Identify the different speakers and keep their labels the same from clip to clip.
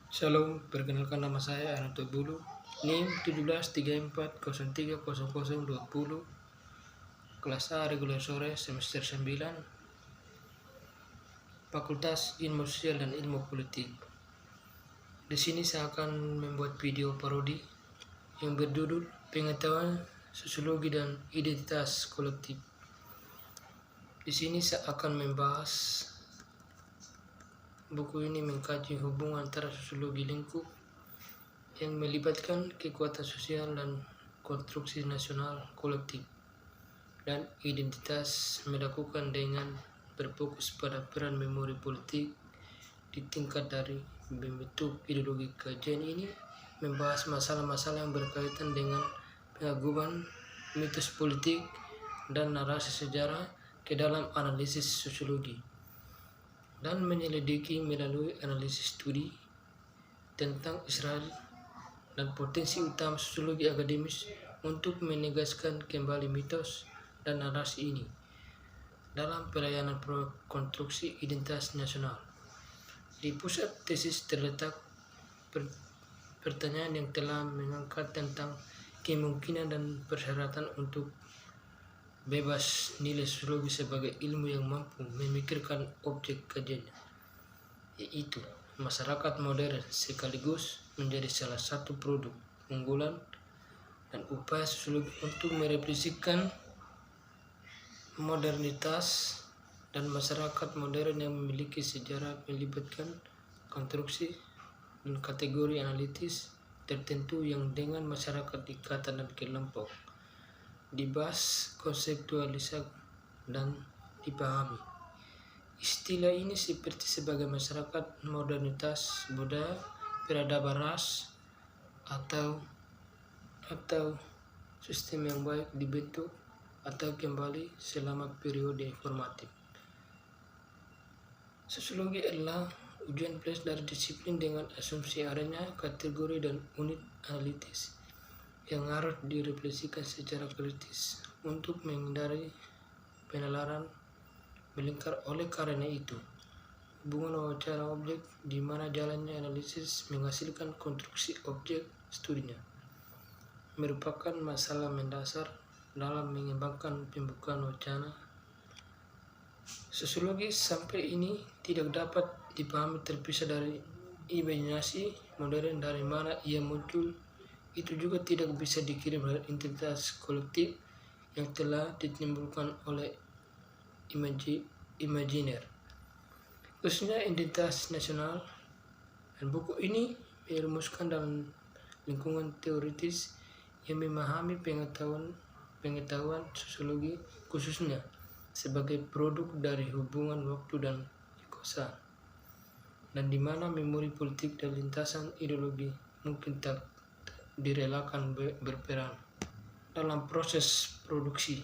Speaker 1: Shalom, perkenalkan nama saya Arnato Bulu, NIM 1734030020, kelas A reguler sore semester 9, Fakultas Ilmu Sosial dan Ilmu Politik. Di sini saya akan membuat video parodi yang berjudul Pengetahuan Sosiologi dan Identitas Kolektif. Di sini saya akan membahas buku ini mengkaji hubungan antara sosiologi lingkup yang melibatkan kekuatan sosial dan konstruksi nasional kolektif dan identitas melakukan dengan berfokus pada peran memori politik di tingkat dari membentuk ideologi. Kajian ini membahas masalah-masalah yang berkaitan dengan pengaguman mitos politik dan narasi sejarah ke dalam analisis sosiologi dan menyelidiki melalui analisis studi tentang Israel dan potensi utama sosiologi akademis untuk menegaskan kembali mitos dan narasi ini dalam pelayanan proyek konstruksi identitas nasional. Di pusat tesis terletak pertanyaan yang telah mengangkat tentang kemungkinan dan persyaratan untuk bebas nilai sosiologi sebagai ilmu yang mampu memikirkan objek kajiannya, yaitu masyarakat modern sekaligus menjadi salah satu produk unggulan dan upaya sosiologi untuk merefleksikan modernitas dan masyarakat modern yang memiliki sejarah melibatkan konstruksi dan kategori analitis tertentu yang dengan masyarakat ikatan dan kelompok dibahas, konseptualisasi dan dipahami. Istilah ini seperti sebagai masyarakat modernitas, budaya, peradaban ras, atau sistem yang baik dibentuk atau kembali selama periode informatif. Sosiologi adalah ujian plus dari disiplin dengan asumsi adanya kategori dan unit analitis yang harus direfleksikan secara kritis untuk menghindari penalaran melingkar. Oleh karena itu, hubungan wawancara objek di mana jalannya analisis menghasilkan konstruksi objek studinya merupakan masalah mendasar dalam mengembangkan pembukaan wacana sosiologi. Sampai ini tidak dapat dipahami terpisah dari imajinasi modern dari mana ia muncul. Itu juga tidak bisa dikirim dari identitas kolektif yang telah ditimbulkan oleh imajiner, khususnya identitas nasional. Dan buku ini merumuskan dalam lingkungan teoritis yang memahami pengetahuan sosiologi khususnya sebagai produk dari hubungan waktu dan kekuasaan, dan di mana memori politik dan lintasan ideologi mungkin tak direlakan berperan dalam proses produksi.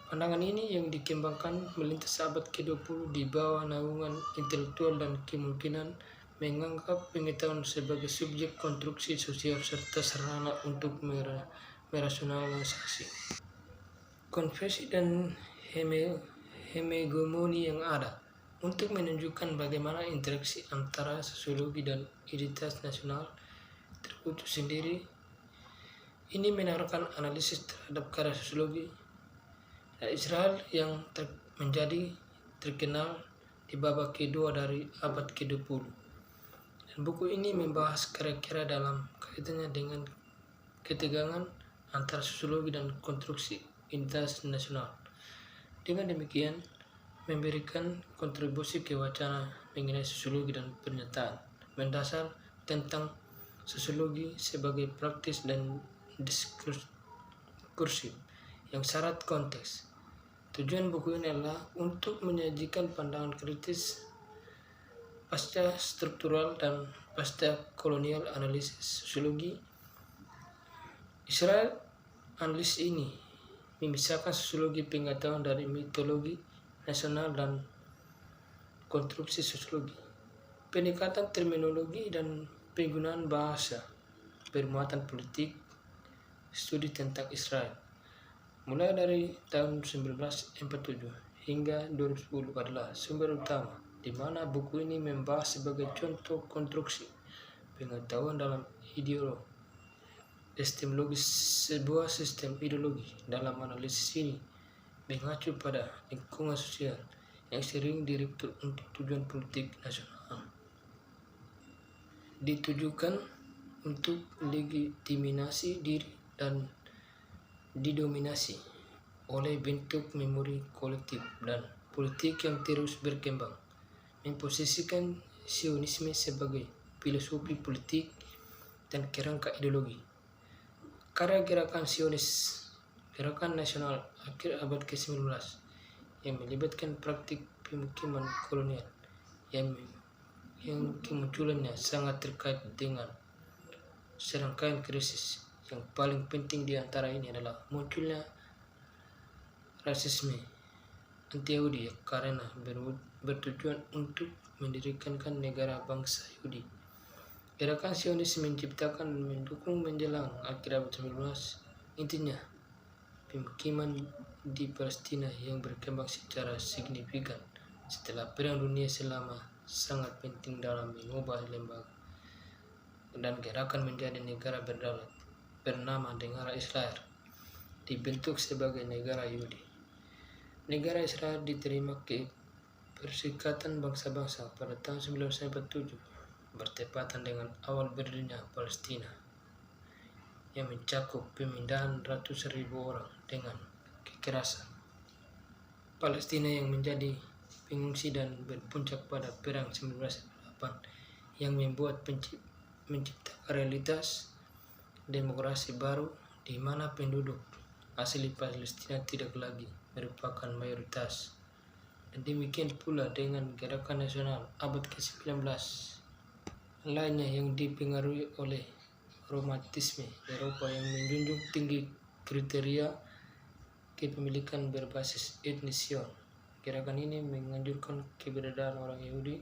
Speaker 1: Pandangan ini yang dikembangkan melintas abad ke-20 di bawah naungan intelektual dan kemungkinan menganggap pengetahuan sebagai subjek konstruksi sosial serta sarana untuk merasionalisasi konvensi dan hegemoni yang ada untuk menunjukkan bagaimana interaksi antara sosiologi dan identitas nasional terputus sendiri. Ini menaruhkan analisis terhadap karya sosiologi dan Israel yang menjadi terkenal di babak kedua dari abad ke-20. Dan buku ini membahas kira-kira dalam kaitannya dengan ketegangan antara sosiologi dan konstruksi identitas nasional. Dengan demikian, memberikan kontribusi ke wacana mengenai sosiologi dan pernyataan mendasar tentang sosiologi sebagai praktis dan diskursif yang syarat konteks. Tujuan buku ini adalah untuk menyajikan pandangan kritis pasca struktural dan pasca kolonial analisis sosiologi Israel. Analisis ini memisahkan sosiologi pengetahuan dari mitologi nasional dan konstruksi sosiologi, pendekatan terminologi dan penggunaan bahasa bermuatan politik. Studi tentang Israel mulai dari tahun 1947 hingga 2010 adalah sumber utama, di mana buku ini membahas sebagai contoh konstruksi pengetahuan dalam ideologi. Epistemologis sebuah sistem ideologi dalam analisis ini mengacu pada lingkungan sosial yang sering direkrut untuk tujuan politik nasional. Ditujukan untuk legitimasi diri dan didominasi oleh bentuk memori kolektif dan politik yang terus berkembang, memposisikan Zionisme sebagai filosofi politik dan kerangka ideologi. Karya gerakan Zionis, gerakan nasional akhir abad ke-19 yang melibatkan praktik pemukiman kolonial yang kemunculannya sangat terkait dengan serangkaian krisis. Yang paling penting di antara ini adalah munculnya rasisme anti-Yahudi karena bertujuan untuk mendirikan negara bangsa Yahudi. Gerakan Zionis menciptakan dan mendukung menjelang akhir abad 19. Intinya, pemukiman di Palestina yang berkembang secara signifikan setelah Perang Dunia selama sangat penting dalam mengubah lembaga dan gerakan menjadi negara berdaulat bernama Negara Israel dibentuk sebagai negara Yahudi. Negara Israel diterima ke Perserikatan Bangsa-Bangsa pada tahun 1947 bertepatan dengan awal berdirinya Palestina yang mencakup pemindahan ratus ribu orang dengan kekerasan. Palestina yang menjadi pengungsi dan berpuncak pada Perang 1948 yang membuat menciptakan realitas demokrasi baru di mana penduduk asli Palestina tidak lagi merupakan mayoritas. Dan demikian pula dengan gerakan nasional abad ke-19 lainnya yang dipengaruhi oleh romantisme Eropa yang menjunjung tinggi kriteria kepemilikan berbasis etnis Sion. Gerakan ini menganjurkan keberadaan orang Yahudi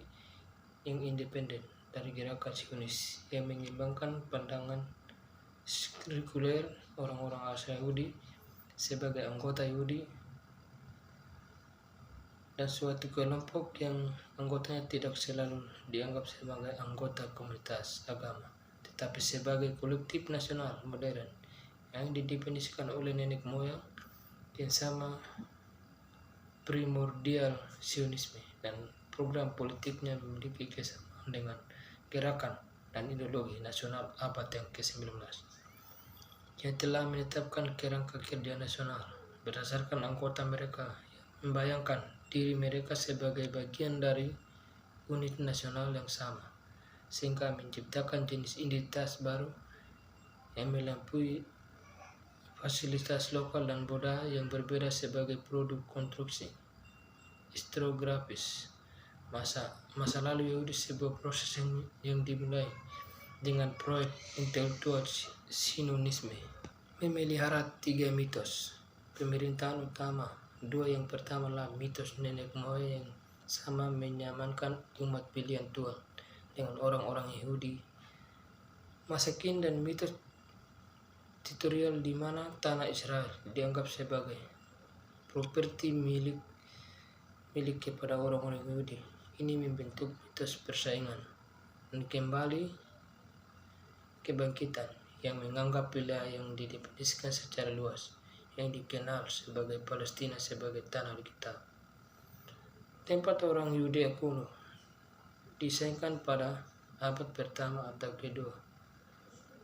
Speaker 1: yang independen dari gerakan Zionis yang mengembangkan pandangan sekuler orang-orang asal Yahudi sebagai anggota Yahudi dan suatu kelompok yang anggotanya tidak selalu dianggap sebagai anggota komunitas agama, tetapi sebagai kolektif nasional modern yang didefinisikan oleh nenek moyang yang sama primordial Zionisme, dan program politiknya memiliki kesamaan dengan gerakan dan ideologi nasional abad yang ke-19 yang telah menetapkan kerangka kerja nasional berdasarkan anggota mereka yang membayangkan diri mereka sebagai bagian dari unit nasional yang sama, sehingga menciptakan jenis identitas baru yang melampaui fasilitas lokal dan budaya yang berbeda sebagai produk konstruksi historiografis masa lalu Yahudi, sebuah proses yang dimulai dengan proyek intelektual Zionisme memelihara 3 mitos pemerintahan utama. 2 yang pertama adalah mitos nenek moyang yang sama menyamankan umat pilihan Tuhan dengan orang-orang Yahudi masa kini, dan mitos teritorial di mana tanah Israel dianggap sebagai properti milik kepada orang-orang Yahudi. Ini membentuk mitos persaingan dan kembali kebangkitan yang menganggap wilayah yang didefinisikan secara luas yang dikenal sebagai Palestina sebagai tanah Alkitab, tempat orang Yudea kuno, disayangkan pada abad pertama atau kedua.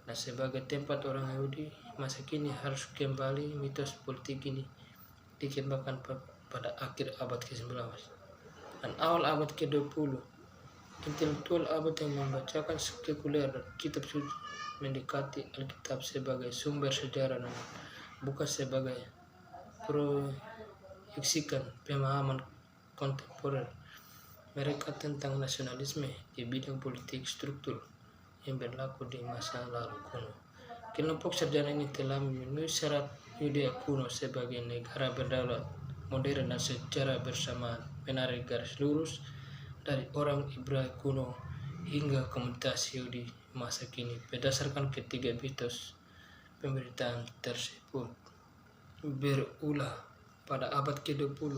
Speaker 1: Nah, sebagai tempat orang Yahudi masa kini harus kembali. Mitos politik ini dikembangkan pada akhir abad ke-19 dan awal abad ke-20. Intelektual abad yang membacakan sekuler dan kitab suci mendekati Alkitab sebagai sumber sejarah dan bukan sebagai proyeksikan pemahaman kontemporer mereka tentang nasionalisme di bidang politik struktur yang berlaku di masa lalu kuno. Kelompok sarjana ini telah memenuhi syarat Yudea kuno sebagai negara berdaulat modern dan secara bersamaan menarik garis lurus dari orang Ibrani kuno hingga komunitas Yahudi masa kini berdasarkan ketiga mitos pemerintahan tersebut. Berulah pada abad ke-20,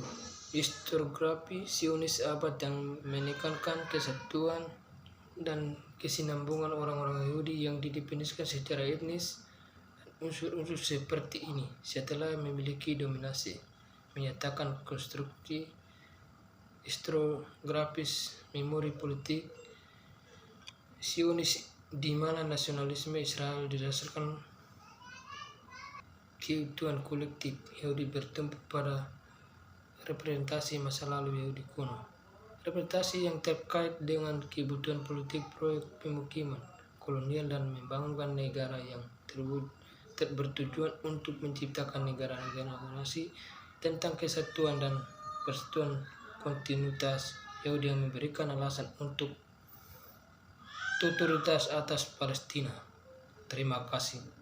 Speaker 1: historiografi Zionis abad yang menekankan kesatuan dan kesinambungan orang-orang Yahudi yang didefinisikan secara etnis dan unsur-unsur seperti ini setelah memiliki dominasi, menyatakan konstruksi historiografis memori politik Zionis di mana nasionalisme Israel didasarkan keutuhan kolektif Yahudi bertumpu pada representasi masa lalu Yahudi kuno. Representasi yang terkait dengan kebutuhan politik proyek pemukiman kolonial dan membangunkan negara yang bertujuan untuk menciptakan negara-negara nasi tentang kesatuan dan persatuan kontinuitas Yahudi yang memberikan alasan untuk totalitas atas Palestina. Terima kasih.